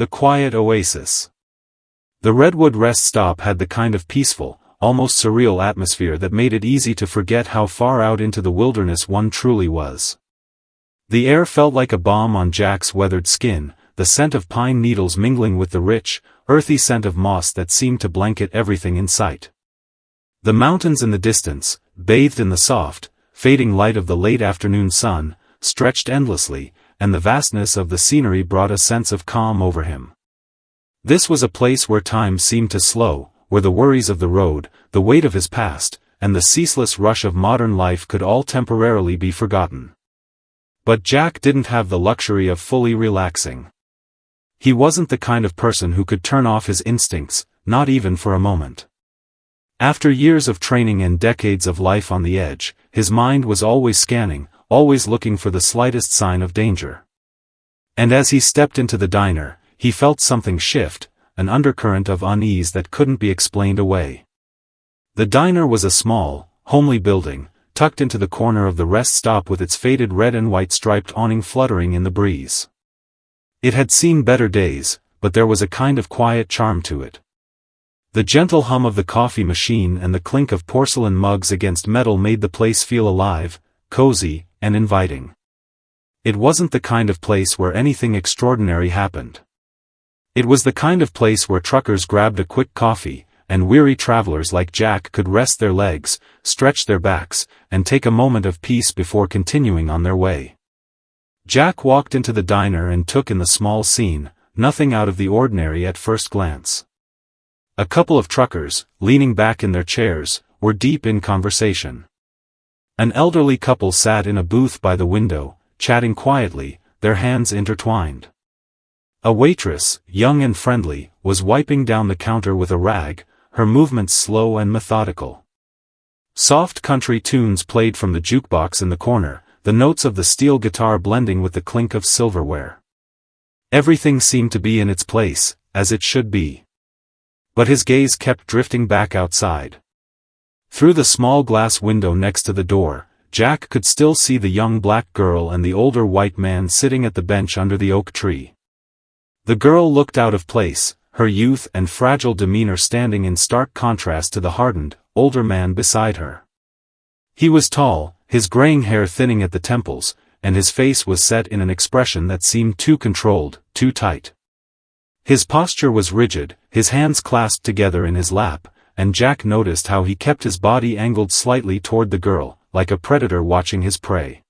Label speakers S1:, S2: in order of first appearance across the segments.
S1: The quiet oasis. The Redwood rest stop had the kind of peaceful, almost surreal atmosphere that made it easy to forget how far out into the wilderness one truly was. The air felt like a balm on Jack's weathered skin, the scent of pine needles mingling with the rich, earthy scent of moss that seemed to blanket everything in sight. The mountains in the distance, bathed in the soft, fading light of the late afternoon sun, stretched endlessly, and the vastness of the scenery brought a sense of calm over him. This was a place where time seemed to slow, where the worries of the road, the weight of his past, and the ceaseless rush of modern life could all temporarily be forgotten. But Jack didn't have the luxury of fully relaxing. He wasn't the kind of person who could turn off his instincts, not even for a moment. After years of training and decades of life on the edge, his mind was always scanning, always looking for the slightest sign of danger. And as he stepped into the diner, he felt something shift, an undercurrent of unease that couldn't be explained away. The diner was a small, homely building, tucked into the corner of the rest stop with its faded red and white striped awning fluttering in the breeze. It had seen better days, but there was a kind of quiet charm to it. The gentle hum of the coffee machine and the clink of porcelain mugs against metal made the place feel alive, cozy, and inviting. It wasn't the kind of place where anything extraordinary happened. It was the kind of place where truckers grabbed a quick coffee, and weary travelers like Jack could rest their legs, stretch their backs, and take a moment of peace before continuing on their way. Jack walked into the diner and took in the small scene, nothing out of the ordinary at first glance. A couple of truckers, leaning back in their chairs, were deep in conversation. An elderly couple sat in a booth by the window, chatting quietly, their hands intertwined. A waitress, young and friendly, was wiping down the counter with a rag, her movements slow and methodical. Soft country tunes played from the jukebox in the corner, the notes of the steel guitar blending with the clink of silverware. Everything seemed to be in its place, as it should be. But his gaze kept drifting back outside. Through the small glass window next to the door, Jack could still see the young black girl and the older white man sitting at the bench under the oak tree. The girl looked out of place, her youth and fragile demeanor standing in stark contrast to the hardened, older man beside her. He was tall, his graying hair thinning at the temples, and his face was set in an expression that seemed too controlled, too tight. His posture was rigid, his hands clasped together in his lap, and Jack noticed how he kept his body angled slightly toward the girl, like a predator watching his prey.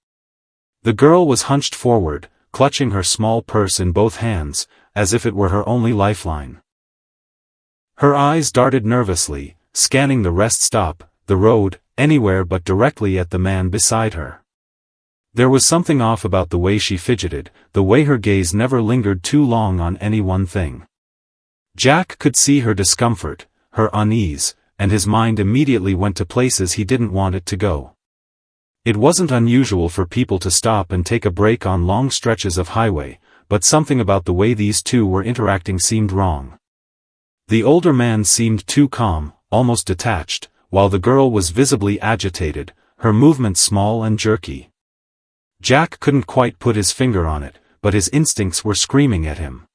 S1: The girl was hunched forward, clutching her small purse in both hands, as if it were her only lifeline. Her eyes darted nervously, scanning the rest stop, the road, anywhere but directly at the man beside her. There was something off about the way she fidgeted, the way her gaze never lingered too long on any one thing. Jack could see her discomfort, her unease, and his mind immediately went to places he didn't want it to go. It wasn't unusual for people to stop and take a break on long stretches of highway, but something about the way these two were interacting seemed wrong. The older man seemed too calm, almost detached, while the girl was visibly agitated, her movements small and jerky. Jack couldn't quite put his finger on it, but his instincts were screaming at him.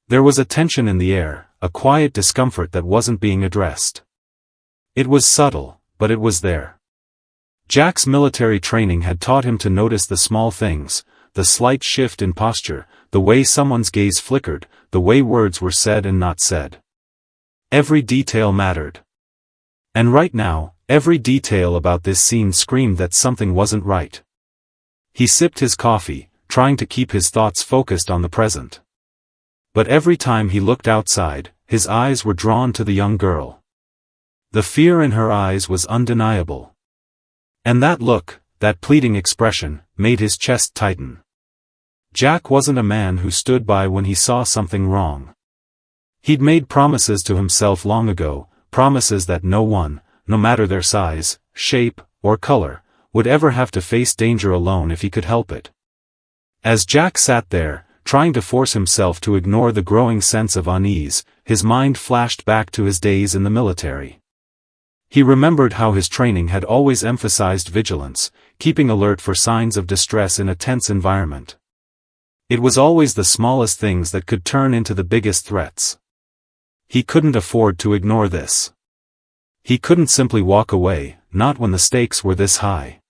S1: There was a tension in the air, a quiet discomfort that wasn't being addressed. It was subtle, but it was there. Jack's military training had taught him to notice the small things, the slight shift in posture, the way someone's gaze flickered, the way words were said and not said. Every detail mattered. And right now, every detail about this scene screamed that something wasn't right. He sipped his coffee, trying to keep his thoughts focused on the present. But every time he looked outside, his eyes were drawn to the young girl. The fear in her eyes was undeniable. And that look, that pleading expression, made his chest tighten. Jack wasn't a man who stood by when he saw something wrong. He'd made promises to himself long ago, promises that no one, no matter their size, shape, or color, would ever have to face danger alone if he could help it. As Jack sat there, trying to force himself to ignore the growing sense of unease, his mind flashed back to his days in the military. He remembered how his training had always emphasized vigilance, keeping alert for signs of distress in a tense environment. It was always the smallest things that could turn into the biggest threats. He couldn't afford to ignore this. He couldn't simply walk away, not when the stakes were this high.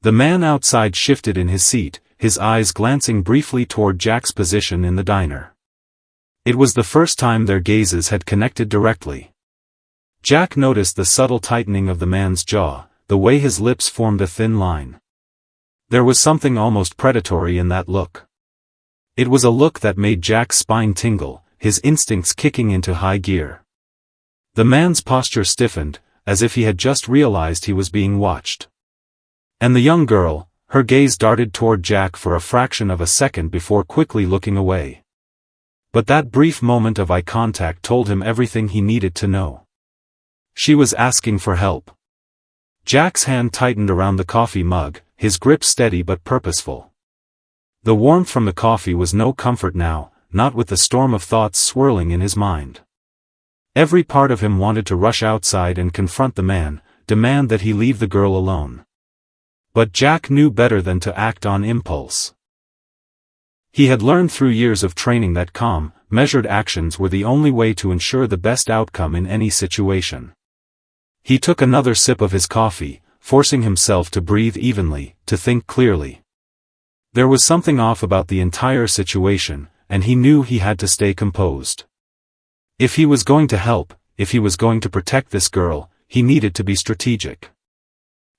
S1: The man outside shifted in his seat, his eyes glancing briefly toward Jack's position in the diner. It was the first time their gazes had connected directly. Jack noticed the subtle tightening of the man's jaw, the way his lips formed a thin line. There was something almost predatory in that look. It was a look that made Jack's spine tingle, his instincts kicking into high gear. The man's posture stiffened, as if he had just realized he was being watched. And the young girl, her gaze darted toward Jack for a fraction of a second before quickly looking away. But that brief moment of eye contact told him everything he needed to know. She was asking for help. Jack's hand tightened around the coffee mug, his grip steady but purposeful. The warmth from the coffee was no comfort now, not with the storm of thoughts swirling in his mind. Every part of him wanted to rush outside and confront the man, demand that he leave the girl alone. But Jack knew better than to act on impulse. He had learned through years of training that calm, measured actions were the only way to ensure the best outcome in any situation. He took another sip of his coffee, forcing himself to breathe evenly, to think clearly. There was something off about the entire situation, and he knew he had to stay composed. If he was going to help, if he was going to protect this girl, he needed to be strategic.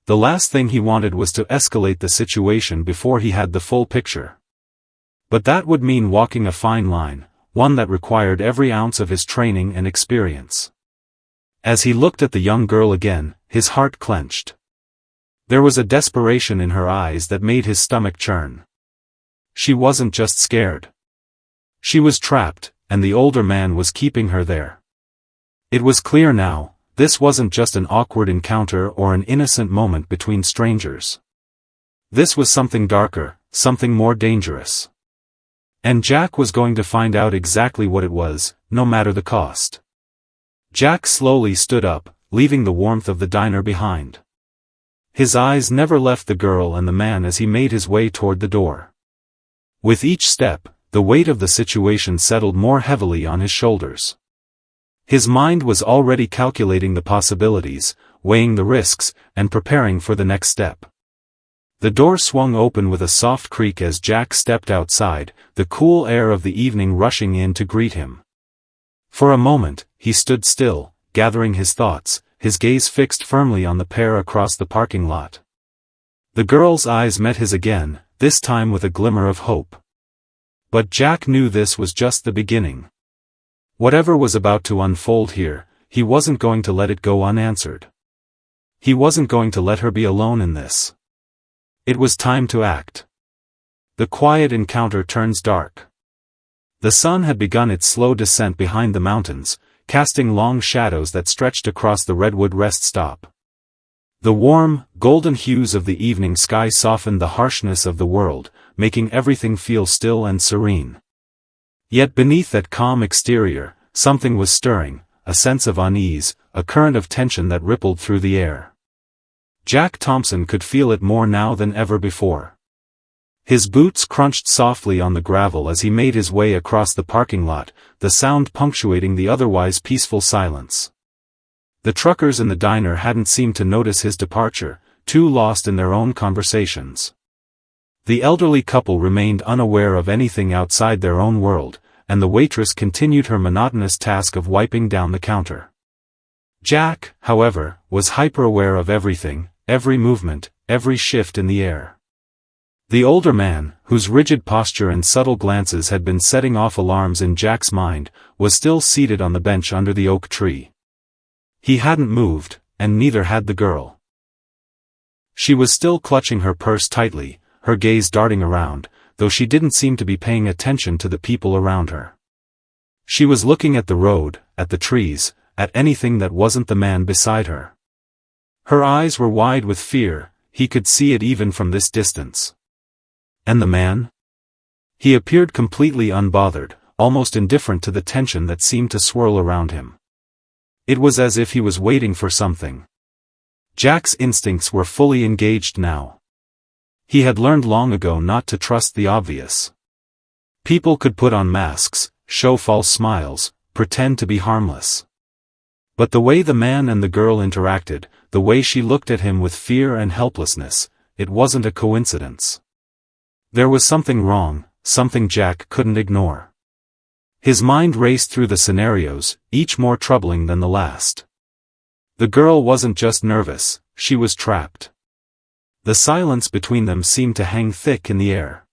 S1: The last thing he wanted was to escalate the situation before he had the full picture. But that would mean walking a fine line, one that required every ounce of his training and experience. As he looked at the young girl again, his heart clenched. There was a desperation in her eyes that made his stomach churn. She wasn't just scared. She was trapped, and the older man was keeping her there. It was clear now, this wasn't just an awkward encounter or an innocent moment between strangers. This was something darker, something more dangerous. And Jack was going to find out exactly what it was, no matter the cost. Jack slowly stood up, leaving the warmth of the diner behind. His eyes never left the girl and the man as he made his way toward the door. With each step, the weight of the situation settled more heavily on his shoulders. His mind was already calculating the possibilities, weighing the risks, and preparing for the next step. The door swung open with a soft creak as Jack stepped outside, the cool air of the evening rushing in to greet him. For a moment, he stood still, gathering his thoughts, his gaze fixed firmly on the pair across the parking lot. The girl's eyes met his again, this time with a glimmer of hope. But Jack knew this was just the beginning. Whatever was about to unfold here, he wasn't going to let it go unanswered. He wasn't going to let her be alone in this. It was time to act. The quiet encounter turns dark. The sun had begun its slow descent behind the mountains, casting long shadows that stretched across the redwood rest stop. The warm, golden hues of the evening sky softened the harshness of the world, making everything feel still and serene. Yet beneath that calm exterior, something was stirring, a sense of unease, a current of tension that rippled through the air. Jack Thompson could feel it more now than ever before. His boots crunched softly on the gravel as he made his way across the parking lot, the sound punctuating the otherwise peaceful silence. The truckers in the diner hadn't seemed to notice his departure, too lost in their own conversations. The elderly couple remained unaware of anything outside their own world, and the waitress continued her monotonous task of wiping down the counter. Jack, however, was hyper-aware of everything, every movement, every shift in the air. The older man, whose rigid posture and subtle glances had been setting off alarms in Jack's mind, was still seated on the bench under the oak tree. He hadn't moved, and neither had the girl. She was still clutching her purse tightly, her gaze darting around, though she didn't seem to be paying attention to the people around her. She was looking at the road, at the trees, at anything that wasn't the man beside her. Her eyes were wide with fear, he could see it even from this distance. And the man? He appeared completely unbothered, almost indifferent to the tension that seemed to swirl around him. It was as if he was waiting for something. Jack's instincts were fully engaged now. He had learned long ago not to trust the obvious. People could put on masks, show false smiles, pretend to be harmless. But the way the man and the girl interacted, the way she looked at him with fear and helplessness, it wasn't a coincidence. There was something wrong, something Jack couldn't ignore. His mind raced through the scenarios, each more troubling than the last. The girl wasn't just nervous, she was trapped. The silence between them seemed to hang thick in the air.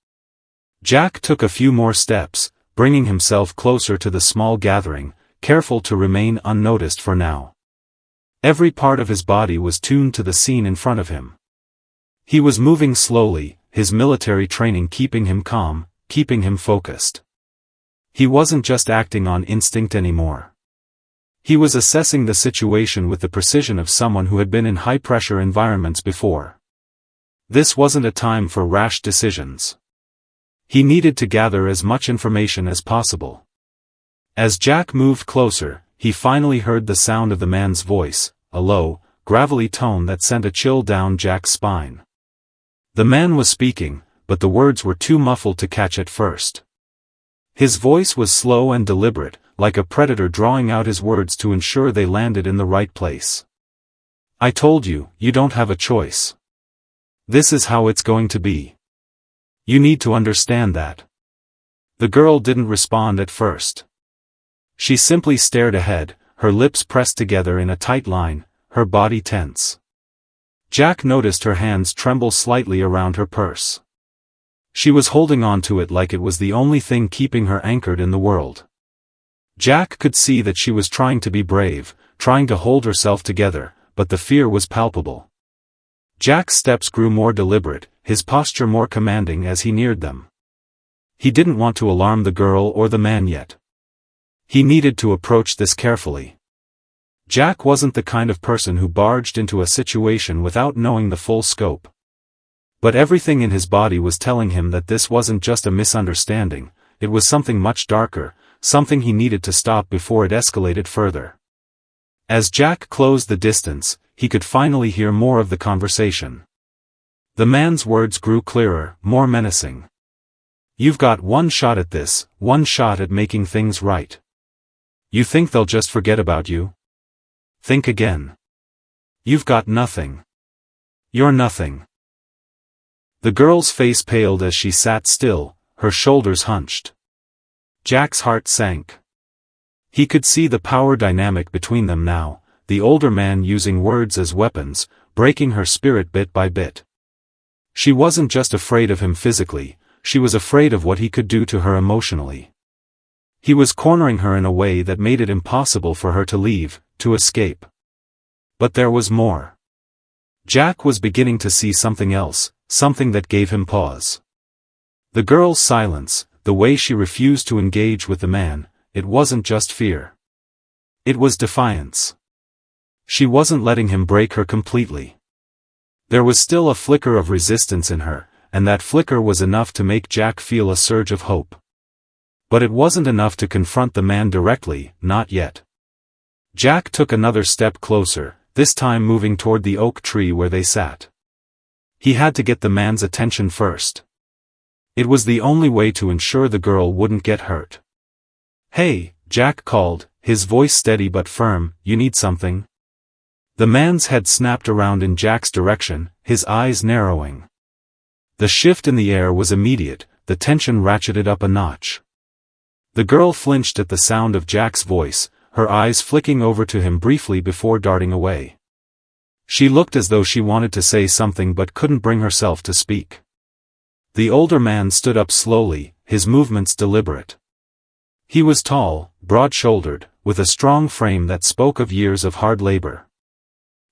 S1: Jack took a few more steps, bringing himself closer to the small gathering, careful to remain unnoticed for now. Every part of his body was tuned to the scene in front of him. He was moving slowly, his military training keeping him calm, keeping him focused. He wasn't just acting on instinct anymore. He was assessing the situation with the precision of someone who had been in high-pressure environments before. This wasn't a time for rash decisions. He needed to gather as much information as possible. As Jack moved closer, he finally heard the sound of the man's voice, a low, gravelly tone that sent a chill down Jack's spine. The man was speaking, but the words were too muffled to catch at first. His voice was slow and deliberate, like a predator drawing out his words to ensure they landed in the right place. I told you, you don't have a choice. This is how it's going to be. You need to understand that. The girl didn't respond at first. She simply stared ahead, her lips pressed together in a tight line, her body tense. Jack noticed her hands tremble slightly around her purse. She was holding on to it like it was the only thing keeping her anchored in the world. Jack could see that she was trying to be brave, trying to hold herself together, but the fear was palpable. Jack's steps grew more deliberate, his posture more commanding as he neared them. He didn't want to alarm the girl or the man yet. He needed to approach this carefully. Jack wasn't the kind of person who barged into a situation without knowing the full scope. But everything in his body was telling him that this wasn't just a misunderstanding, it was something much darker, something he needed to stop before it escalated further. As Jack closed the distance, he could finally hear more of the conversation. The man's words grew clearer, more menacing. You've got one shot at this, one shot at making things right. You think they'll just forget about you? Think again. You've got nothing. You're nothing. The girl's face paled as she sat still, her shoulders hunched. Jack's heart sank. He could see the power dynamic between them now, the older man using words as weapons, breaking her spirit bit by bit. She wasn't just afraid of him physically, she was afraid of what he could do to her emotionally. He was cornering her in a way that made it impossible for her to leave, to escape. But there was more. Jack was beginning to see something else, something that gave him pause. The girl's silence, the way she refused to engage with the man, it wasn't just fear. It was defiance. She wasn't letting him break her completely. There was still a flicker of resistance in her, and that flicker was enough to make Jack feel a surge of hope. But it wasn't enough to confront the man directly, not yet. Jack took another step closer, this time moving toward the oak tree where they sat. He had to get the man's attention first. It was the only way to ensure the girl wouldn't get hurt. Hey, Jack called, his voice steady but firm, you need something? The man's head snapped around in Jack's direction, his eyes narrowing. The shift in the air was immediate, the tension ratcheted up a notch. The girl flinched at the sound of Jack's voice, her eyes flicking over to him briefly before darting away. She looked as though she wanted to say something but couldn't bring herself to speak. The older man stood up slowly, his movements deliberate. He was tall, broad-shouldered, with a strong frame that spoke of years of hard labor.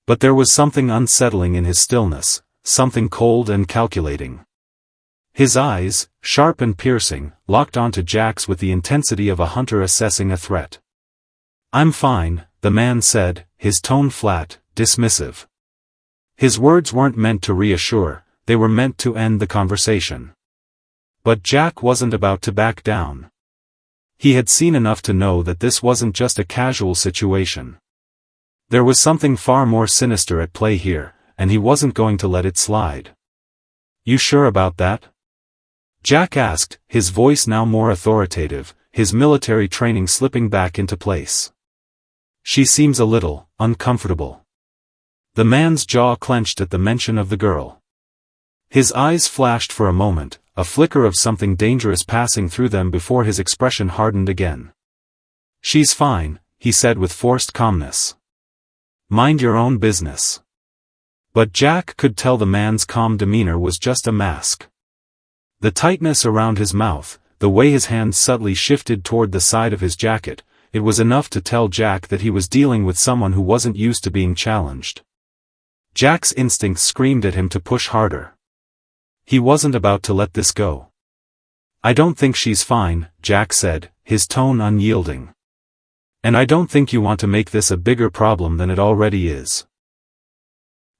S1: But there was something unsettling in his stillness, something cold and calculating. His eyes, sharp and piercing, locked onto Jack's with the intensity of a hunter assessing a threat. I'm fine, the man said, his tone flat, dismissive. His words weren't meant to reassure, they were meant to end the conversation. But Jack wasn't about to back down. He had seen enough to know that this wasn't just a casual situation. There was something far more sinister at play here, and he wasn't going to let it slide. You sure about that? Jack asked, his voice now more authoritative, his military training slipping back into place. She seems a little uncomfortable. The man's jaw clenched at the mention of the girl. His eyes flashed for a moment, a flicker of something dangerous passing through them before his expression hardened again. She's fine, he said with forced calmness. Mind your own business. But Jack could tell the man's calm demeanor was just a mask. The tightness around his mouth, the way his hands subtly shifted toward the side of his jacket, it was enough to tell Jack that he was dealing with someone who wasn't used to being challenged. Jack's instincts screamed at him to push harder. He wasn't about to let this go. I don't think she's fine, Jack said, his tone unyielding. And I don't think you want to make this a bigger problem than it already is.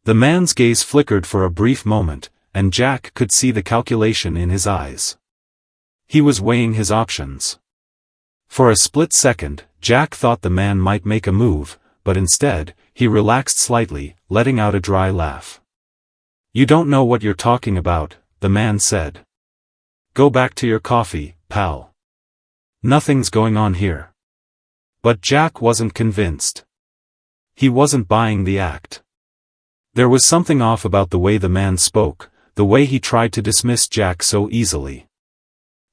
S1: The man's gaze flickered for a brief moment, and Jack could see the calculation in his eyes. He was weighing his options. For a split second, Jack thought the man might make a move, but instead, he relaxed slightly, letting out a dry laugh. You don't know what you're talking about, the man said. Go back to your coffee, pal. Nothing's going on here. But Jack wasn't convinced. He wasn't buying the act. There was something off about the way the man spoke, the way he tried to dismiss Jack so easily.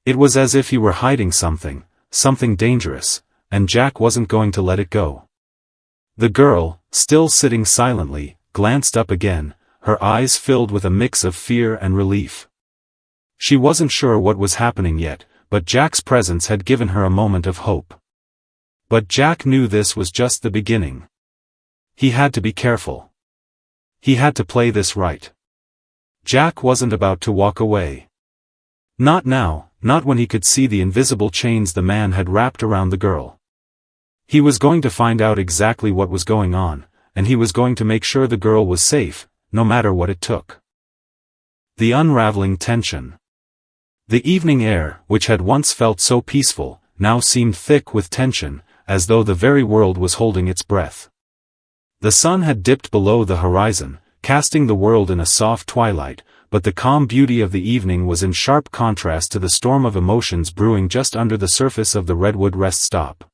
S1: It was as if he were hiding something dangerous, and Jack wasn't going to let it go. The girl, still sitting silently, glanced up again, her eyes filled with a mix of fear and relief. She wasn't sure what was happening yet, but Jack's presence had given her a moment of hope. But Jack knew this was just the beginning. He had to be careful. He had to play this right. Jack wasn't about to walk away. Not now, not when he could see the invisible chains the man had wrapped around the girl. He was going to find out exactly what was going on, and he was going to make sure the girl was safe, no matter what it took. The unraveling tension. The evening air, which had once felt so peaceful, now seemed thick with tension, as though the very world was holding its breath. The sun had dipped below the horizon, casting the world in a soft twilight, but the calm beauty of the evening was in sharp contrast to the storm of emotions brewing just under the surface of the Redwood rest stop.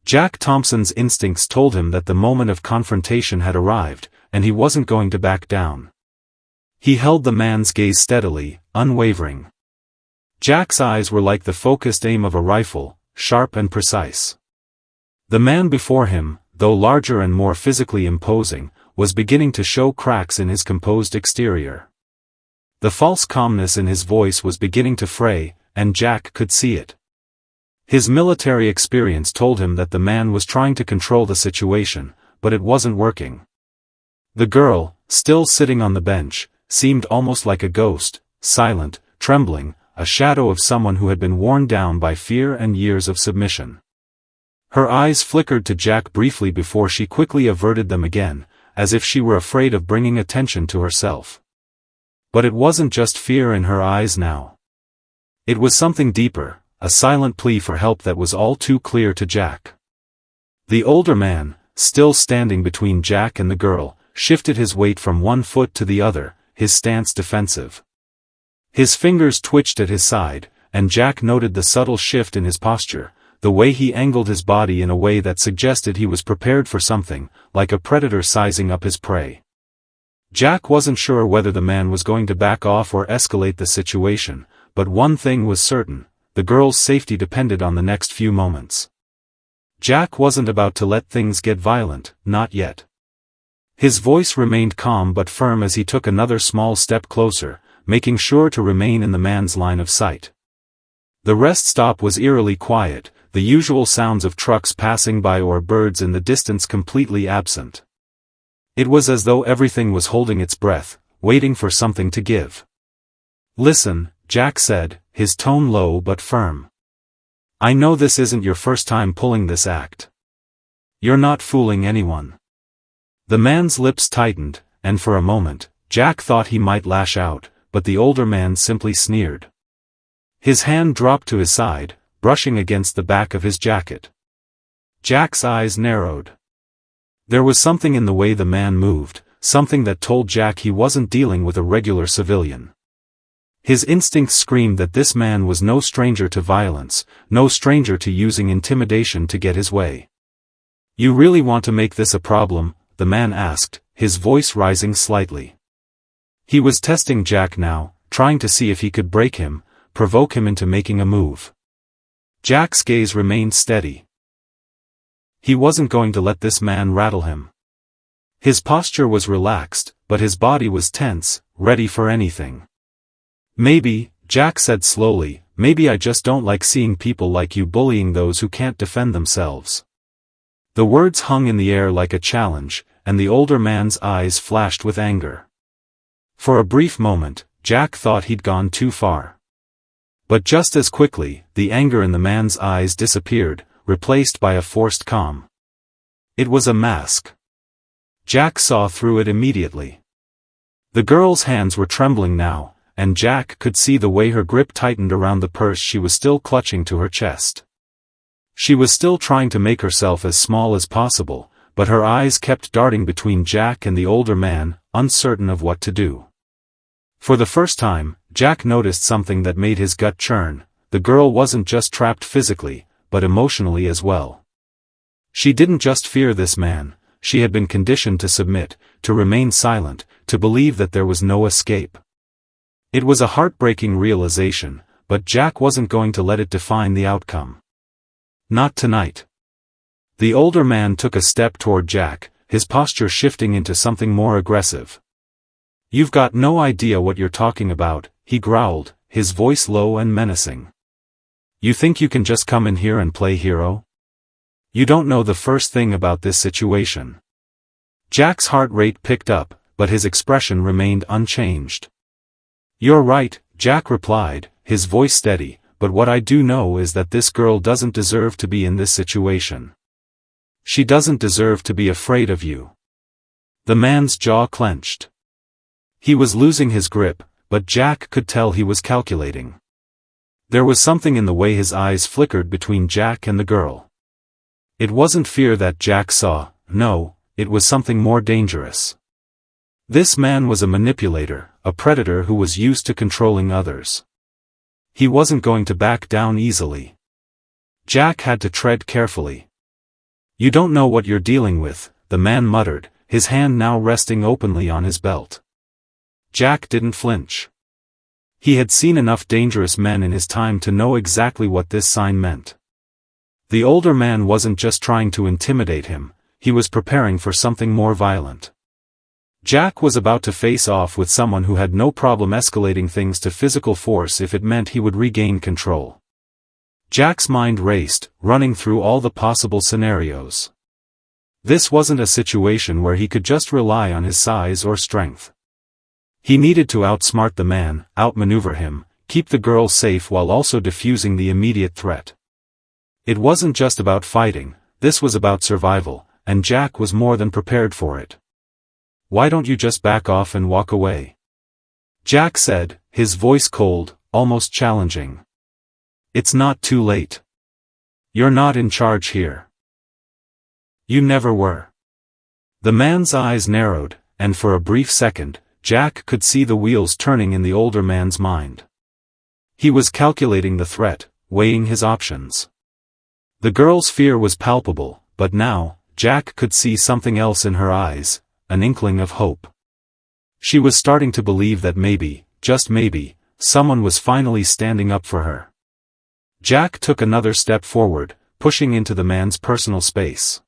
S1: Jack Thompson's instincts told him that the moment of confrontation had arrived, and he wasn't going to back down. He held the man's gaze steadily, unwavering. Jack's eyes were like the focused aim of a rifle, sharp and precise. The man before him, though larger and more physically imposing, was beginning to show cracks in his composed exterior. The false calmness in his voice was beginning to fray, and Jack could see it. His military experience told him that the man was trying to control the situation, but it wasn't working. The girl, still sitting on the bench, seemed almost like a ghost, silent, trembling, a shadow of someone who had been worn down by fear and years of submission. Her eyes flickered to Jack briefly before she quickly averted them again, as if she were afraid of bringing attention to herself. But it wasn't just fear in her eyes now. It was something deeper, a silent plea for help that was all too clear to Jack. The older man, still standing between Jack and the girl, shifted his weight from one foot to the other, his stance defensive. His fingers twitched at his side, and Jack noted the subtle shift in his posture, the way he angled his body in a way that suggested he was prepared for something, like a predator sizing up his prey. Jack wasn't sure whether the man was going to back off or escalate the situation, but one thing was certain, the girl's safety depended on the next few moments. Jack wasn't about to let things get violent, not yet. His voice remained calm but firm as he took another small step closer, making sure to remain in the man's line of sight. The rest stop was eerily quiet, the usual sounds of trucks passing by or birds in the distance completely absent. It was as though everything was holding its breath, waiting for something to give. Listen, Jack said, his tone low but firm. I know this isn't your first time pulling this act. You're not fooling anyone. The man's lips tightened, and for a moment, Jack thought he might lash out, but the older man simply sneered. His hand dropped to his side, brushing against the back of his jacket. Jack's eyes narrowed. There was something in the way the man moved, something that told Jack he wasn't dealing with a regular civilian. His instincts screamed that this man was no stranger to violence, no stranger to using intimidation to get his way. "You really want to make this a problem?" the man asked, his voice rising slightly. He was testing Jack now, trying to see if he could break him, provoke him into making a move. Jack's gaze remained steady. He wasn't going to let this man rattle him. His posture was relaxed, but his body was tense, ready for anything. "Maybe," Jack said slowly, "maybe I just don't like seeing people like you bullying those who can't defend themselves." The words hung in the air like a challenge, and the older man's eyes flashed with anger. For a brief moment, Jack thought he'd gone too far. But just as quickly, the anger in the man's eyes disappeared, replaced by a forced calm. It was a mask. Jack saw through it immediately. The girl's hands were trembling now, and Jack could see the way her grip tightened around the purse she was still clutching to her chest. She was still trying to make herself as small as possible, but her eyes kept darting between Jack and the older man, uncertain of what to do. For the first time, Jack noticed something that made his gut churn. The girl wasn't just trapped physically, but emotionally as well. She didn't just fear this man, she had been conditioned to submit, to remain silent, to believe that there was no escape. It was a heartbreaking realization, but Jack wasn't going to let it define the outcome. Not tonight. The older man took a step toward Jack, his posture shifting into something more aggressive. "You've got no idea what you're talking about," he growled, his voice low and menacing. "You think you can just come in here and play hero? You don't know the first thing about this situation." Jack's heart rate picked up, but his expression remained unchanged. "You're right," Jack replied, his voice steady, "but what I do know is that this girl doesn't deserve to be in this situation. She doesn't deserve to be afraid of you." The man's jaw clenched. He was losing his grip, but Jack could tell he was calculating. There was something in the way his eyes flickered between Jack and the girl. It wasn't fear that Jack saw, no, it was something more dangerous. This man was a manipulator, a predator who was used to controlling others. He wasn't going to back down easily. Jack had to tread carefully. "You don't know what you're dealing with," the man muttered, his hand now resting openly on his belt. Jack didn't flinch. He had seen enough dangerous men in his time to know exactly what this sign meant. The older man wasn't just trying to intimidate him, he was preparing for something more violent. Jack was about to face off with someone who had no problem escalating things to physical force if it meant he would regain control. Jack's mind raced, running through all the possible scenarios. This wasn't a situation where he could just rely on his size or strength. He needed to outsmart the man, outmaneuver him, keep the girl safe while also defusing the immediate threat. It wasn't just about fighting, this was about survival, and Jack was more than prepared for it. "Why don't you just back off and walk away?" Jack said, his voice cold, almost challenging. "It's not too late. You're not in charge here. You never were." The man's eyes narrowed, and for a brief second, Jack could see the wheels turning in the older man's mind. He was calculating the threat, weighing his options. The girl's fear was palpable, but now, Jack could see something else in her eyes, an inkling of hope. She was starting to believe that maybe, just maybe, someone was finally standing up for her. Jack took another step forward, pushing into the man's personal space.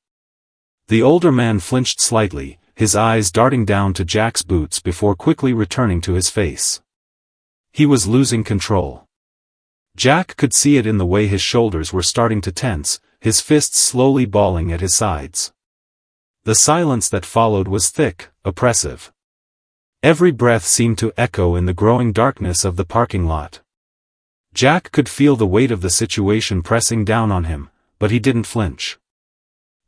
S1: The older man flinched slightly, his eyes darting down to Jack's boots before quickly returning to his face. He was losing control. Jack could see it in the way his shoulders were starting to tense, his fists slowly balling at his sides. The silence that followed was thick, oppressive. Every breath seemed to echo in the growing darkness of the parking lot. Jack could feel the weight of the situation pressing down on him, but he didn't flinch.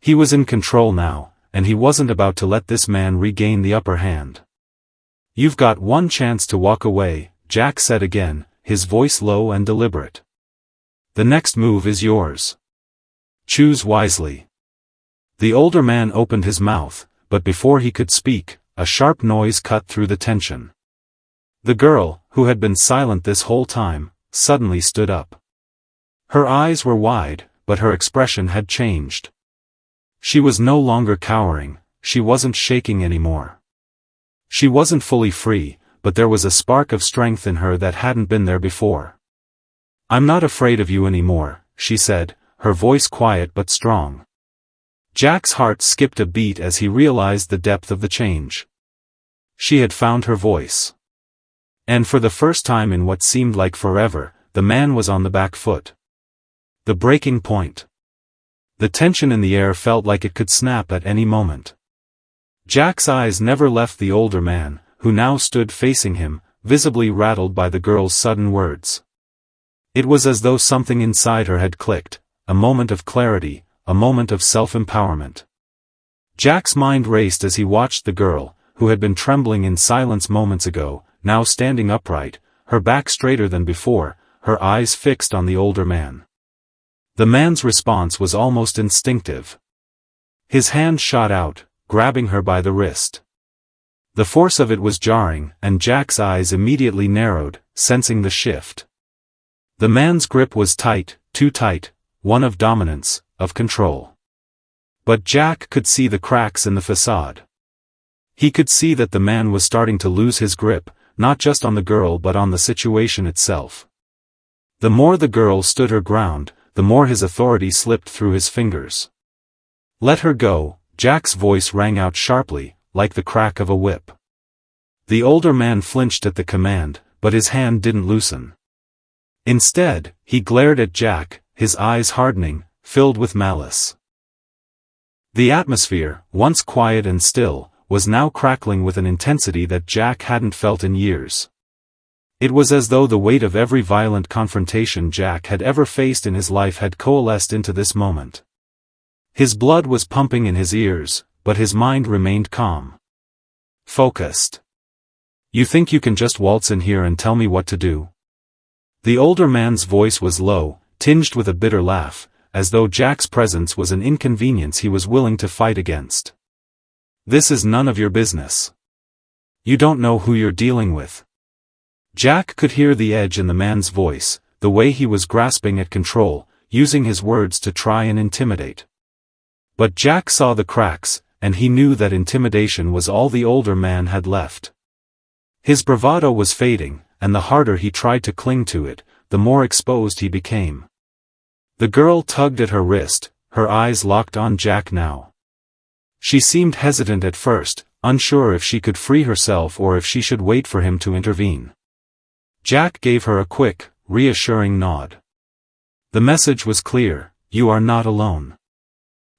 S1: He was in control now, and he wasn't about to let this man regain the upper hand. "You've got one chance to walk away," Jack said again, his voice low and deliberate. "The next move is yours. Choose wisely." The older man opened his mouth, but before he could speak, a sharp noise cut through the tension. The girl, who had been silent this whole time, suddenly stood up. Her eyes were wide, but her expression had changed. She was no longer cowering, she wasn't shaking anymore. She wasn't fully free, but there was a spark of strength in her that hadn't been there before. "I'm not afraid of you anymore," she said, her voice quiet but strong. Jack's heart skipped a beat as he realized the depth of the change. She had found her voice. And for the first time in what seemed like forever, the man was on the back foot. The breaking point. The tension in the air felt like it could snap at any moment. Jack's eyes never left the older man, who now stood facing him, visibly rattled by the girl's sudden words. It was as though something inside her had clicked, a moment of clarity, a moment of self-empowerment. Jack's mind raced as he watched the girl, who had been trembling in silence moments ago, now standing upright, her back straighter than before, her eyes fixed on the older man. The man's response was almost instinctive. His hand shot out, grabbing her by the wrist. The force of it was jarring, and Jack's eyes immediately narrowed, sensing the shift. The man's grip was tight, too tight, one of dominance, of control. But Jack could see the cracks in the facade. He could see that the man was starting to lose his grip, not just on the girl but on the situation itself. The more the girl stood her ground, the more his authority slipped through his fingers. "Let her go," Jack's voice rang out sharply, like the crack of a whip. The older man flinched at the command, but his hand didn't loosen. Instead, he glared at Jack, his eyes hardening, filled with malice. The atmosphere, once quiet and still, was now crackling with an intensity that Jack hadn't felt in years. It was as though the weight of every violent confrontation Jack had ever faced in his life had coalesced into this moment. His blood was pumping in his ears, but his mind remained calm. Focused. "You think you can just waltz in here and tell me what to do?" The older man's voice was low, tinged with a bitter laugh, as though Jack's presence was an inconvenience he was willing to fight against. "This is none of your business. You don't know who you're dealing with." Jack could hear the edge in the man's voice, the way he was grasping at control, using his words to try and intimidate. But Jack saw the cracks, and he knew that intimidation was all the older man had left. His bravado was fading, and the harder he tried to cling to it, the more exposed he became. The girl tugged at her wrist, her eyes locked on Jack now. She seemed hesitant at first, unsure if she could free herself or if she should wait for him to intervene. Jack gave her a quick, reassuring nod. The message was clear: you are not alone.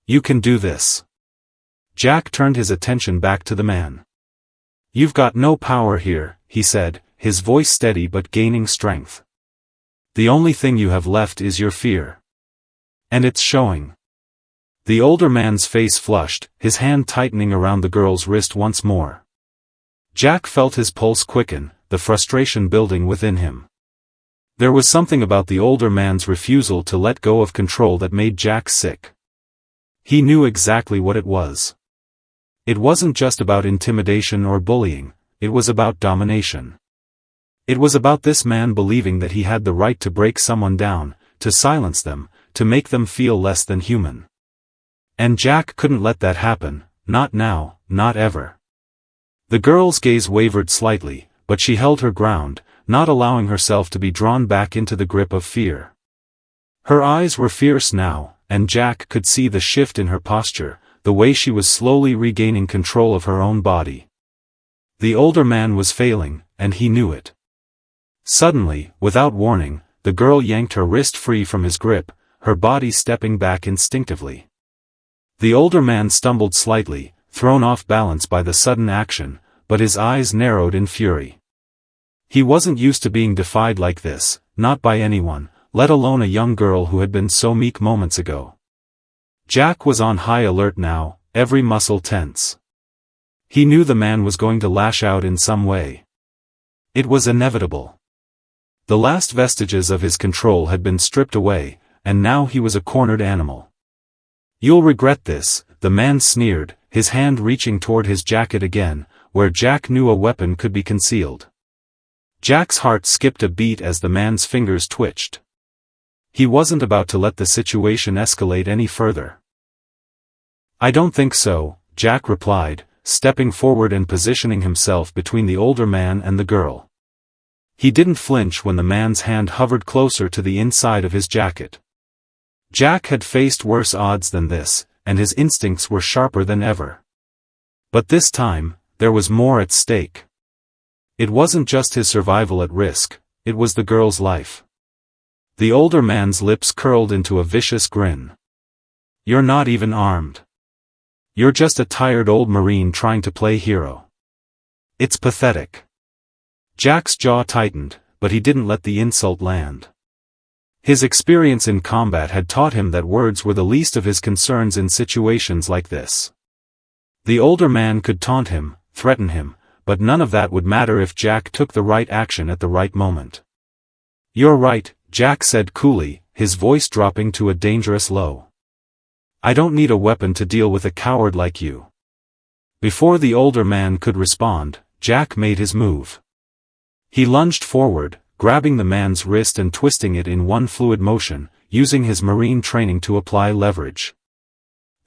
S1: You can do this. Jack turned his attention back to the man. "You've got no power here," he said, his voice steady but gaining strength. "The only thing you have left is your fear. And it's showing." The older man's face flushed, his hand tightening around the girl's wrist once more. Jack felt his pulse quicken, the frustration building within him. There was something about the older man's refusal to let go of control that made Jack sick. He knew exactly what it was. It wasn't just about intimidation or bullying, it was about domination. It was about this man believing that he had the right to break someone down, to silence them, to make them feel less than human. And Jack couldn't let that happen, not now, not ever. The girl's gaze wavered slightly, but she held her ground, not allowing herself to be drawn back into the grip of fear. Her eyes were fierce now, and Jack could see the shift in her posture, the way she was slowly regaining control of her own body. The older man was failing, and he knew it. Suddenly, without warning, the girl yanked her wrist free from his grip, her body stepping back instinctively. The older man stumbled slightly, thrown off balance by the sudden action, but his eyes narrowed in fury. He wasn't used to being defied like this, not by anyone, let alone a young girl who had been so meek moments ago. Jack was on high alert now, every muscle tense. He knew the man was going to lash out in some way. It was inevitable. The last vestiges of his control had been stripped away, and now he was a cornered animal. "You'll regret this," the man sneered, his hand reaching toward his jacket again, where Jack knew a weapon could be concealed. Jack's heart skipped a beat as the man's fingers twitched. He wasn't about to let the situation escalate any further. "I don't think so," Jack replied, stepping forward and positioning himself between the older man and the girl. He didn't flinch when the man's hand hovered closer to the inside of his jacket. Jack had faced worse odds than this, and his instincts were sharper than ever. But this time, there was more at stake. It wasn't just his survival at risk, it was the girl's life. The older man's lips curled into a vicious grin. "You're not even armed. You're just a tired old Marine trying to play hero. It's pathetic." Jack's jaw tightened, but he didn't let the insult land. His experience in combat had taught him that words were the least of his concerns in situations like this. The older man could taunt him, threaten him, but none of that would matter if Jack took the right action at the right moment. "You're right," Jack said coolly, his voice dropping to a dangerous low. "I don't need a weapon to deal with a coward like you." Before the older man could respond, Jack made his move. He lunged forward, grabbing the man's wrist and twisting it in one fluid motion, using his Marine training to apply leverage.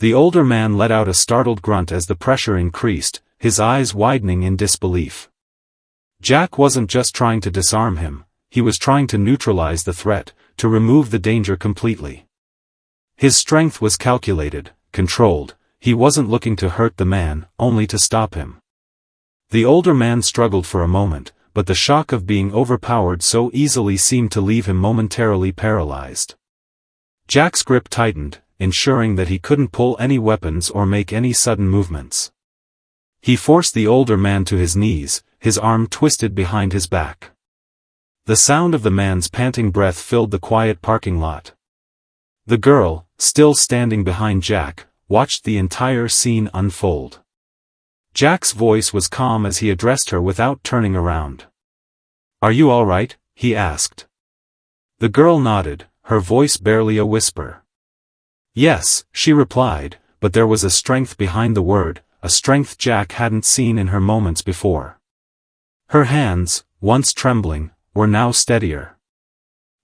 S1: The older man let out a startled grunt as the pressure increased, his eyes widening in disbelief. Jack wasn't just trying to disarm him, he was trying to neutralize the threat, to remove the danger completely. His strength was calculated, controlled, he wasn't looking to hurt the man, only to stop him. The older man struggled for a moment, but the shock of being overpowered so easily seemed to leave him momentarily paralyzed. Jack's grip tightened, ensuring that he couldn't pull any weapons or make any sudden movements. He forced the older man to his knees, his arm twisted behind his back. The sound of the man's panting breath filled the quiet parking lot. The girl, still standing behind Jack, watched the entire scene unfold. Jack's voice was calm as he addressed her without turning around. "Are you all right?" he asked. The girl nodded, her voice barely a whisper. "Yes," she replied, but there was a strength behind the word, a strength Jack hadn't seen in her moments before. Her hands, once trembling, were now steadier.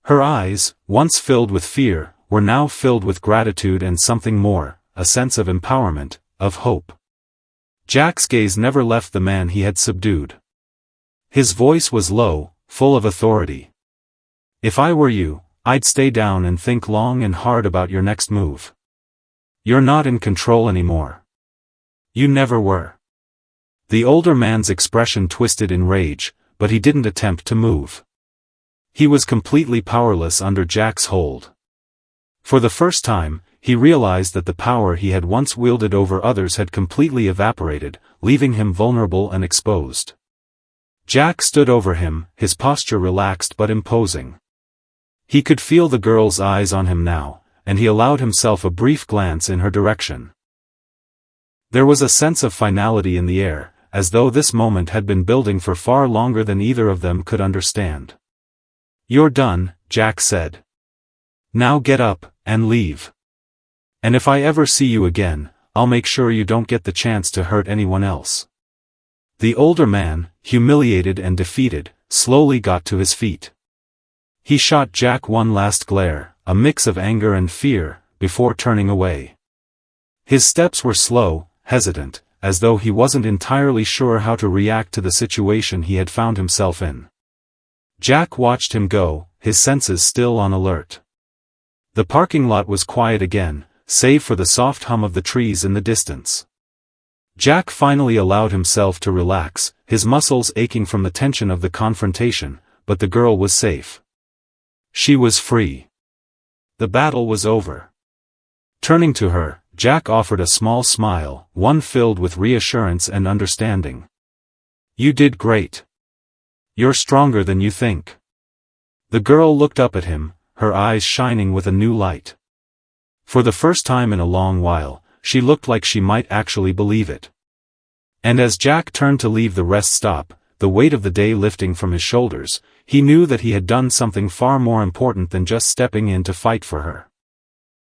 S1: Her eyes, once filled with fear, were now filled with gratitude and something more, a sense of empowerment, of hope. Jack's gaze never left the man he had subdued. His voice was low, full of authority. "If I were you, I'd stay down and think long and hard about your next move. You're not in control anymore. You never were." The older man's expression twisted in rage, but he didn't attempt to move. He was completely powerless under Jack's hold. For the first time, he realized that the power he had once wielded over others had completely evaporated, leaving him vulnerable and exposed. Jack stood over him, his posture relaxed but imposing. He could feel the girl's eyes on him now, and he allowed himself a brief glance in her direction. There was a sense of finality in the air, as though this moment had been building for far longer than either of them could understand. "You're done," Jack said. "Now get up, and leave. And if I ever see you again, I'll make sure you don't get the chance to hurt anyone else." The older man, humiliated and defeated, slowly got to his feet. He shot Jack one last glare, a mix of anger and fear, before turning away. His steps were slow, hesitant, as though he wasn't entirely sure how to react to the situation he had found himself in. Jack watched him go, his senses still on alert. The parking lot was quiet again, save for the soft hum of the trees in the distance. Jack finally allowed himself to relax, his muscles aching from the tension of the confrontation, but the girl was safe. She was free. The battle was over. Turning to her, Jack offered a small smile, one filled with reassurance and understanding. "You did great. You're stronger than you think." The girl looked up at him, her eyes shining with a new light. For the first time in a long while, she looked like she might actually believe it. And as Jack turned to leave the rest stop, the weight of the day lifting from his shoulders, he knew that he had done something far more important than just stepping in to fight for her.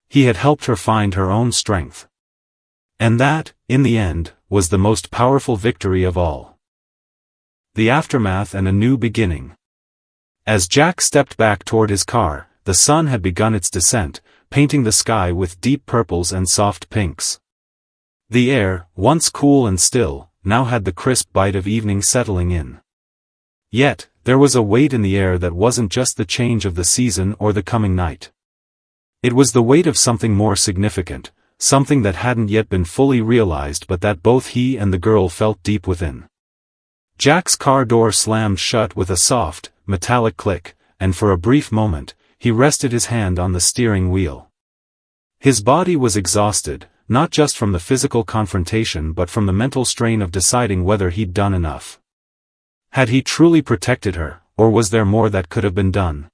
S1: He had helped her find her own strength. And that, in the end, was the most powerful victory of all. the aftermath and a new beginning. As Jack stepped back toward his car, the sun had begun its descent, painting the sky with deep purples and soft pinks. The air, once cool and still, now had the crisp bite of evening settling in. Yet, there was a weight in the air that wasn't just the change of the season or the coming night. It was the weight of something more significant, something that hadn't yet been fully realized but that both he and the girl felt deep within. Jack's car door slammed shut with a soft, metallic click, and for a brief moment, he rested his hand on the steering wheel. His body was exhausted, not just from the physical confrontation but from the mental strain of deciding whether he'd done enough. Had he truly protected her, or was there more that could have been done?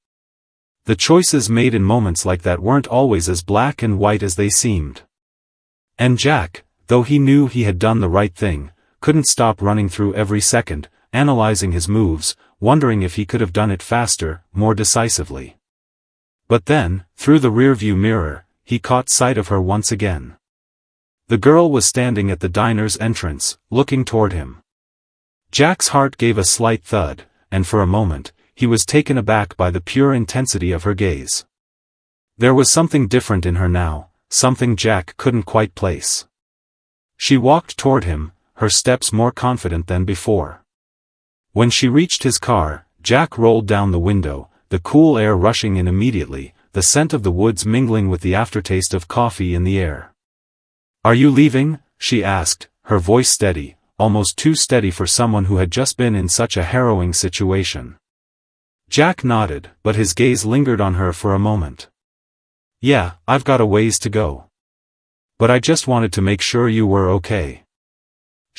S1: The choices made in moments like that weren't always as black and white as they seemed. And Jack, though he knew he had done the right thing, couldn't stop running through every second, analyzing his moves, wondering if he could have done it faster, more decisively. But then, through the rearview mirror, he caught sight of her once again. The girl was standing at the diner's entrance, looking toward him. Jack's heart gave a slight thud, and for a moment, he was taken aback by the pure intensity of her gaze. There was something different in her now, something Jack couldn't quite place. She walked toward him, her steps more confident than before. When she reached his car, Jack rolled down the window, the cool air rushing in immediately, the scent of the woods mingling with the aftertaste of coffee in the air. "Are you leaving?" she asked, her voice steady, almost too steady for someone who had just been in such a harrowing situation. Jack nodded, but his gaze lingered on her for a moment. "Yeah, I've got a ways to go. But I just wanted to make sure you were okay."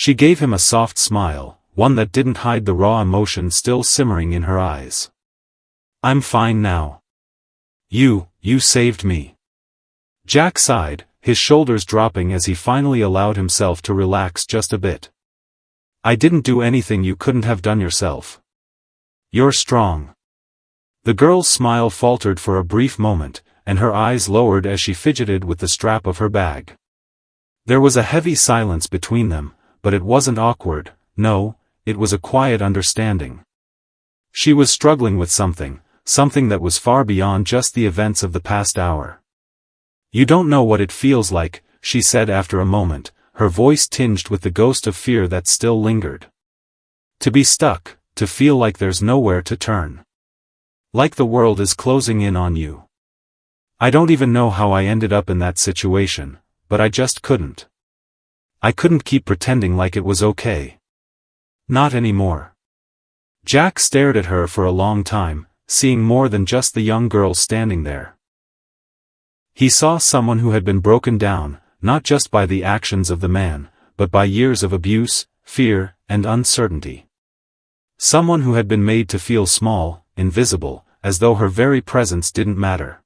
S1: She gave him a soft smile, one that didn't hide the raw emotion still simmering in her eyes. "I'm fine now. You saved me." Jack sighed, his shoulders dropping as he finally allowed himself to relax just a bit. "I didn't do anything you couldn't have done yourself. You're strong." The girl's smile faltered for a brief moment, and her eyes lowered as she fidgeted with the strap of her bag. There was a heavy silence between them, but it wasn't awkward, no, it was a quiet understanding. She was struggling with something that was far beyond just the events of the past hour. "You don't know what it feels like," she said after a moment, her voice tinged with the ghost of fear that still lingered. "To be stuck, to feel like there's nowhere to turn. Like the world is closing in on you. I don't even know how I ended up in that situation, but I just couldn't. I couldn't keep pretending like it was okay. Not anymore." Jack stared at her for a long time, seeing more than just the young girl standing there. He saw someone who had been broken down, not just by the actions of the man, but by years of abuse, fear, and uncertainty. Someone who had been made to feel small, invisible, as though her very presence didn't matter.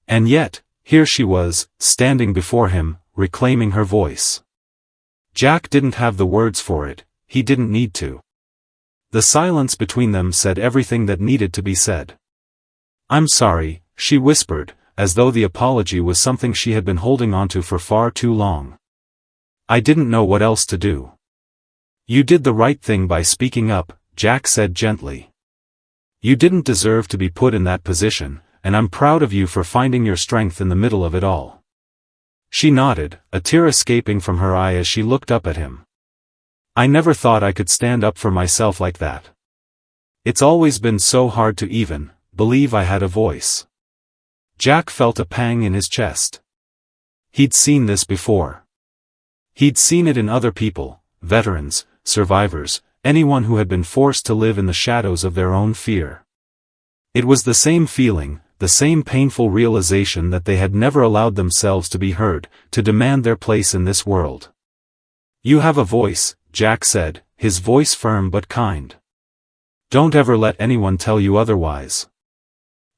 S1: And yet, here she was, standing before him, reclaiming her voice. Jack didn't have the words for it, he didn't need to. The silence between them said everything that needed to be said. "I'm sorry," she whispered, as though the apology was something she had been holding onto for far too long. "I didn't know what else to do." "You did the right thing by speaking up," Jack said gently. "You didn't deserve to be put in that position, and I'm proud of you for finding your strength in the middle of it all." She nodded, a tear escaping from her eye as she looked up at him. "I never thought I could stand up for myself like that. It's always been so hard to even believe I had a voice." Jack felt a pang in his chest. He'd seen this before. He'd seen it in other people, veterans, survivors, anyone who had been forced to live in the shadows of their own fear. It was the same feeling, the same painful realization that they had never allowed themselves to be heard, to demand their place in this world. "You have a voice," Jack said, his voice firm but kind. "Don't ever let anyone tell you otherwise.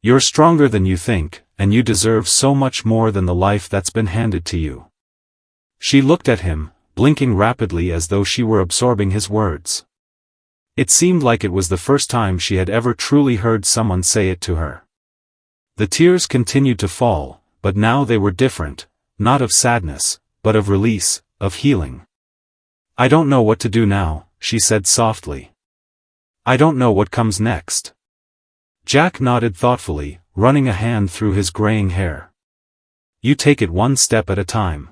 S1: You're stronger than you think, and you deserve so much more than the life that's been handed to you." She looked at him, blinking rapidly as though she were absorbing his words. It seemed like it was the first time she had ever truly heard someone say it to her. The tears continued to fall, but now they were different, not of sadness, but of release, of healing. "I don't know what to do now," she said softly. I don't know what comes next. Jack nodded thoughtfully, running a hand through his graying hair. You take it one step at a time.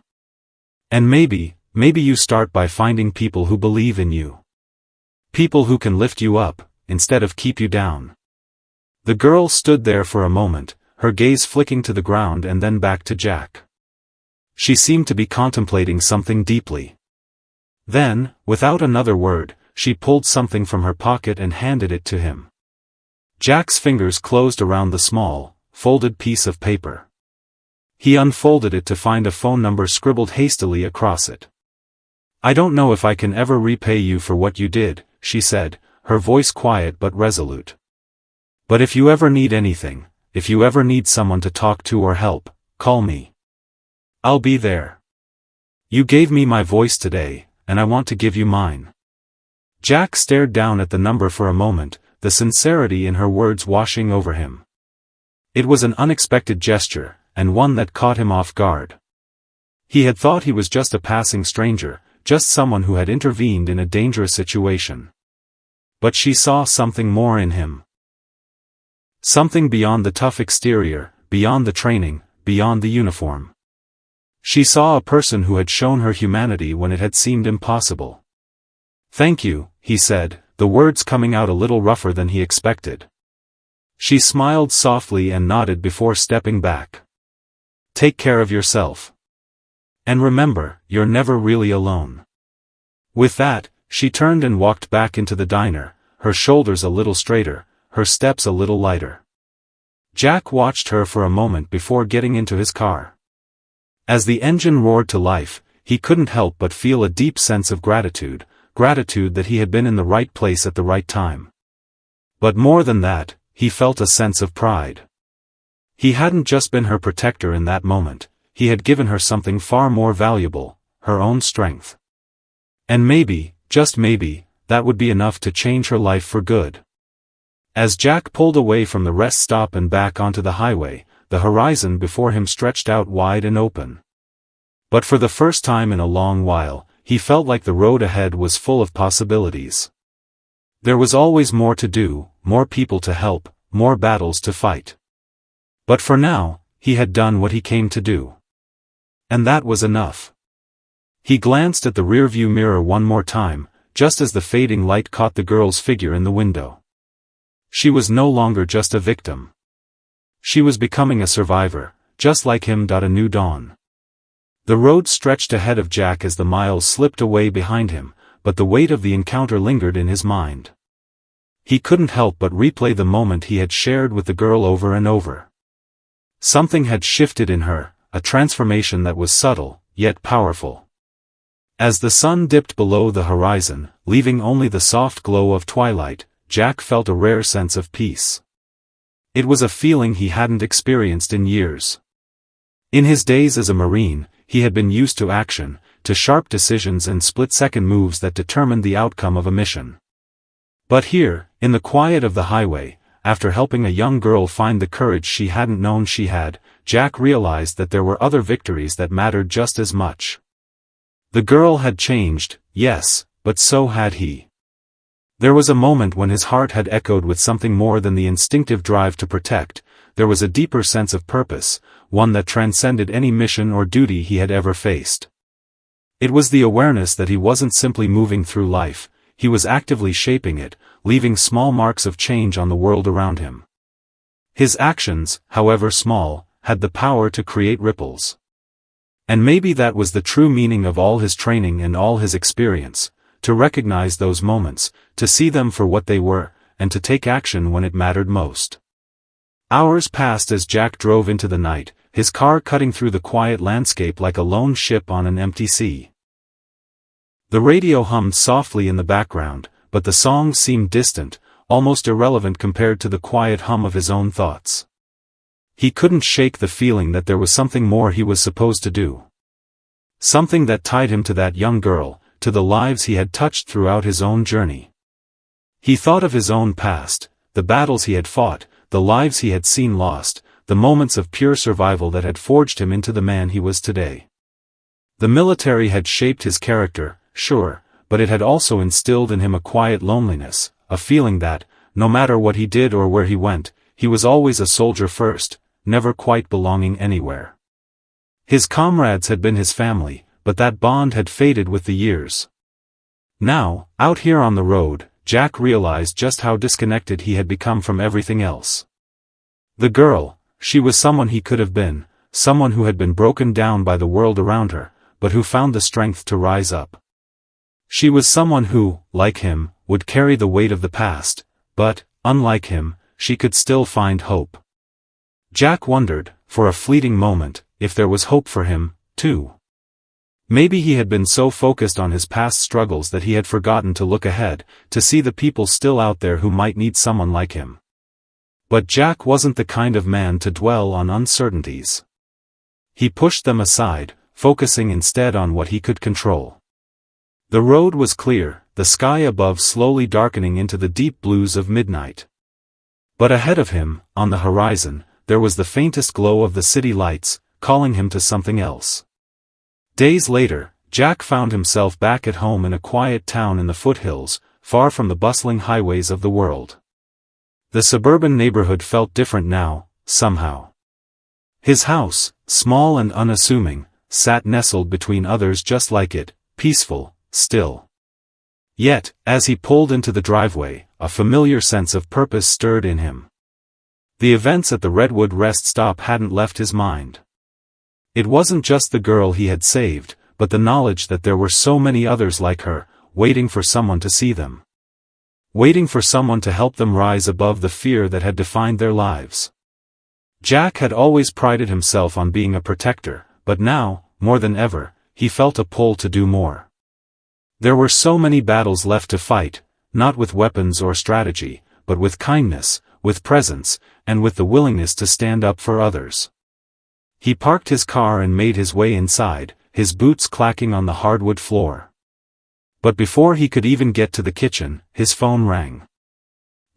S1: And maybe you start by finding people who believe in you. People who can lift you up, instead of keep you down. The girl stood there for a moment, her gaze flicking to the ground and then back to Jack. She seemed to be contemplating something deeply. Then, without another word, she pulled something from her pocket and handed it to him. Jack's fingers closed around the small, folded piece of paper. He unfolded it to find a phone number scribbled hastily across it. I don't know if I can ever repay you for what you did, she said, her voice quiet but resolute. But if you ever need anything, if you ever need someone to talk to or help, call me. I'll be there. You gave me my voice today, and I want to give you mine. Jack stared down at the number for a moment, the sincerity in her words washing over him. It was an unexpected gesture, and one that caught him off guard. He had thought he was just a passing stranger, just someone who had intervened in a dangerous situation. But she saw something more in him. Something beyond the tough exterior, beyond the training, beyond the uniform. She saw a person who had shown her humanity when it had seemed impossible. Thank you, he said, the words coming out a little rougher than he expected. She smiled softly and nodded before stepping back. Take care of yourself. And remember, you're never really alone. With that, she turned and walked back into the diner, her shoulders a little straighter, her steps a little lighter. Jack watched her for a moment before getting into his car. As the engine roared to life, he couldn't help but feel a deep sense of gratitude that he had been in the right place at the right time. But more than that, he felt a sense of pride. He hadn't just been her protector in that moment, he had given her something far more valuable, her own strength. And maybe, just maybe, that would be enough to change her life for good. As Jack pulled away from the rest stop and back onto the highway, the horizon before him stretched out wide and open. But for the first time in a long while, he felt like the road ahead was full of possibilities. There was always more to do, more people to help, more battles to fight. But for now, he had done what he came to do. And that was enough. He glanced at the rearview mirror one more time, just as the fading light caught the girl's figure in the window. She was no longer just a victim. She was becoming a survivor, just like him. A new dawn. The road stretched ahead of Jack as the miles slipped away behind him, but the weight of the encounter lingered in his mind. He couldn't help but replay the moment he had shared with the girl over and over. Something had shifted in her, a transformation that was subtle, yet powerful. As the sun dipped below the horizon, leaving only the soft glow of twilight, Jack felt a rare sense of peace. It was a feeling he hadn't experienced in years. In his days as a Marine, he had been used to action, to sharp decisions and split-second moves that determined the outcome of a mission. But here, in the quiet of the highway, after helping a young girl find the courage she hadn't known she had, Jack realized that there were other victories that mattered just as much. The girl had changed, yes, but so had he. There was a moment when his heart had echoed with something more than the instinctive drive to protect. There was a deeper sense of purpose, one that transcended any mission or duty he had ever faced. It was the awareness that he wasn't simply moving through life, he was actively shaping it, leaving small marks of change on the world around him. His actions, however small, had the power to create ripples. And maybe that was the true meaning of all his training and all his experience, to recognize those moments, to see them for what they were, and to take action when it mattered most. Hours passed as Jack drove into the night, his car cutting through the quiet landscape like a lone ship on an empty sea. The radio hummed softly in the background, but the song seemed distant, almost irrelevant compared to the quiet hum of his own thoughts. He couldn't shake the feeling that there was something more he was supposed to do. Something that tied him to that young girl, to the lives he had touched throughout his own journey. He thought of his own past, the battles he had fought, the lives he had seen lost, the moments of pure survival that had forged him into the man he was today. The military had shaped his character, sure, but it had also instilled in him a quiet loneliness, a feeling that, no matter what he did or where he went, he was always a soldier first, never quite belonging anywhere. His comrades had been his family, but that bond had faded with the years. Now, out here on the road, Jack realized just how disconnected he had become from everything else. The girl, she was someone he could have been, someone who had been broken down by the world around her, but who found the strength to rise up. She was someone who, like him, would carry the weight of the past, but, unlike him, she could still find hope. Jack wondered, for a fleeting moment, if there was hope for him, too. Maybe he had been so focused on his past struggles that he had forgotten to look ahead, to see the people still out there who might need someone like him. But Jack wasn't the kind of man to dwell on uncertainties. He pushed them aside, focusing instead on what he could control. The road was clear, the sky above slowly darkening into the deep blues of midnight. But ahead of him, on the horizon, there was the faintest glow of the city lights, calling him to something else. Days later, Jack found himself back at home in a quiet town in the foothills, far from the bustling highways of the world. The suburban neighborhood felt different now, somehow. His house, small and unassuming, sat nestled between others just like it, peaceful, still. Yet, as he pulled into the driveway, a familiar sense of purpose stirred in him. The events at the Redwood rest stop hadn't left his mind. It wasn't just the girl he had saved, but the knowledge that there were so many others like her, waiting for someone to see them. Waiting for someone to help them rise above the fear that had defined their lives. Jack had always prided himself on being a protector, but now, more than ever, he felt a pull to do more. There were so many battles left to fight, not with weapons or strategy, but with kindness, with presence, and with the willingness to stand up for others. He parked his car and made his way inside, his boots clacking on the hardwood floor. But before he could even get to the kitchen, his phone rang.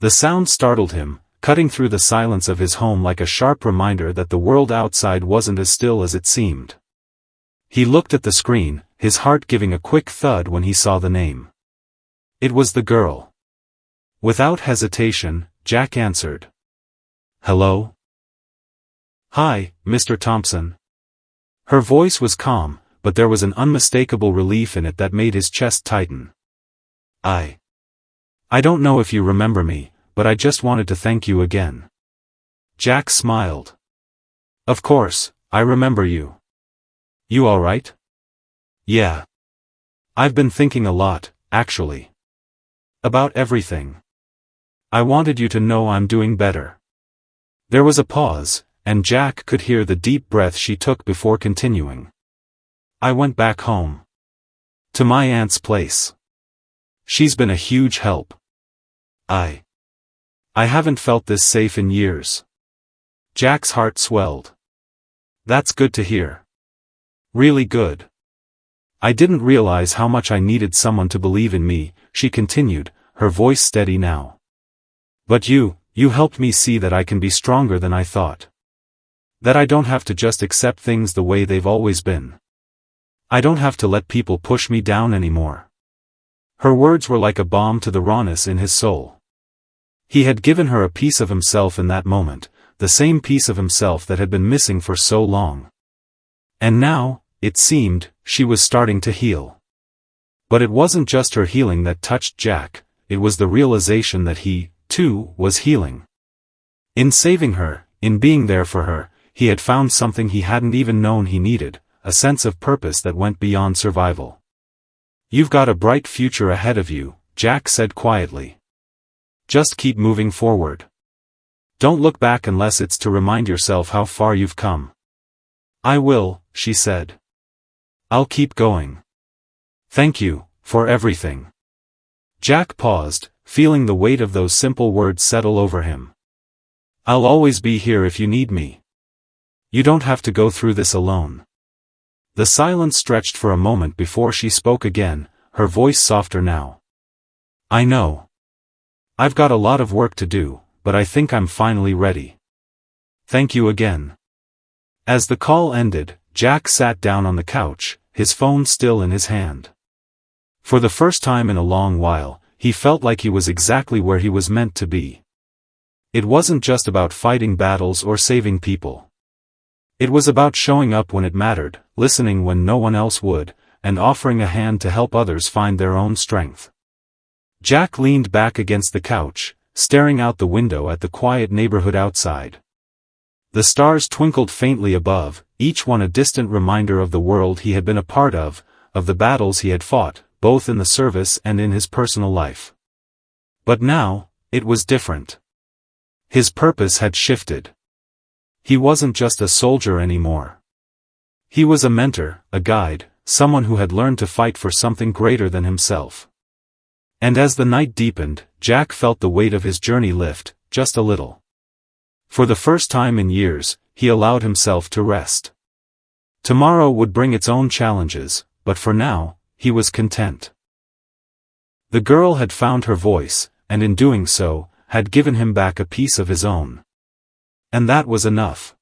S1: The sound startled him, cutting through the silence of his home like a sharp reminder that the world outside wasn't as still as it seemed. He looked at the screen, his heart giving a quick thud when he saw the name. It was the girl. Without hesitation, Jack answered. "Hello?" "Hi, Mr. Thompson." Her voice was calm, but there was an unmistakable relief in it that made his chest tighten. I don't know if you remember me, but I just wanted to thank you again." Jack smiled. "Of course, I remember you. You all right?" "Yeah. I've been thinking a lot, actually. About everything. I wanted you to know I'm doing better." There was a pause, and Jack could hear the deep breath she took before continuing. "I went back home. To my aunt's place. She's been a huge help. I haven't felt this safe in years." Jack's heart swelled. "That's good to hear. Really good. I didn't realize how much I needed someone to believe in me," she continued, her voice steady now. "But you helped me see that I can be stronger than I thought. That I don't have to just accept things the way they've always been. I don't have to let people push me down anymore." Her words were like a balm to the rawness in his soul. He had given her a piece of himself in that moment, the same piece of himself that had been missing for so long. And now, it seemed, she was starting to heal. But it wasn't just her healing that touched Jack, it was the realization that he, too, was healing. In saving her, in being there for her, he had found something he hadn't even known he needed, a sense of purpose that went beyond survival. "You've got a bright future ahead of you," Jack said quietly. "Just keep moving forward. Don't look back unless it's to remind yourself how far you've come." "I will," she said. "I'll keep going. Thank you, for everything." Jack paused, feeling the weight of those simple words settle over him. "I'll always be here if you need me. You don't have to go through this alone." The silence stretched for a moment before she spoke again, her voice softer now. "I know. I've got a lot of work to do, but I think I'm finally ready. Thank you again." As the call ended, Jack sat down on the couch, his phone still in his hand. For the first time in a long while, he felt like he was exactly where he was meant to be. It wasn't just about fighting battles or saving people. It was about showing up when it mattered, listening when no one else would, and offering a hand to help others find their own strength. Jack leaned back against the couch, staring out the window at the quiet neighborhood outside. The stars twinkled faintly above, each one a distant reminder of the world he had been a part of the battles he had fought, both in the service and in his personal life. But now, it was different. His purpose had shifted. He wasn't just a soldier anymore. He was a mentor, a guide, someone who had learned to fight for something greater than himself. And as the night deepened, Jack felt the weight of his journey lift, just a little. For the first time in years, he allowed himself to rest. Tomorrow would bring its own challenges, but for now, he was content. The girl had found her voice, and in doing so, had given him back a piece of his own. And that was enough.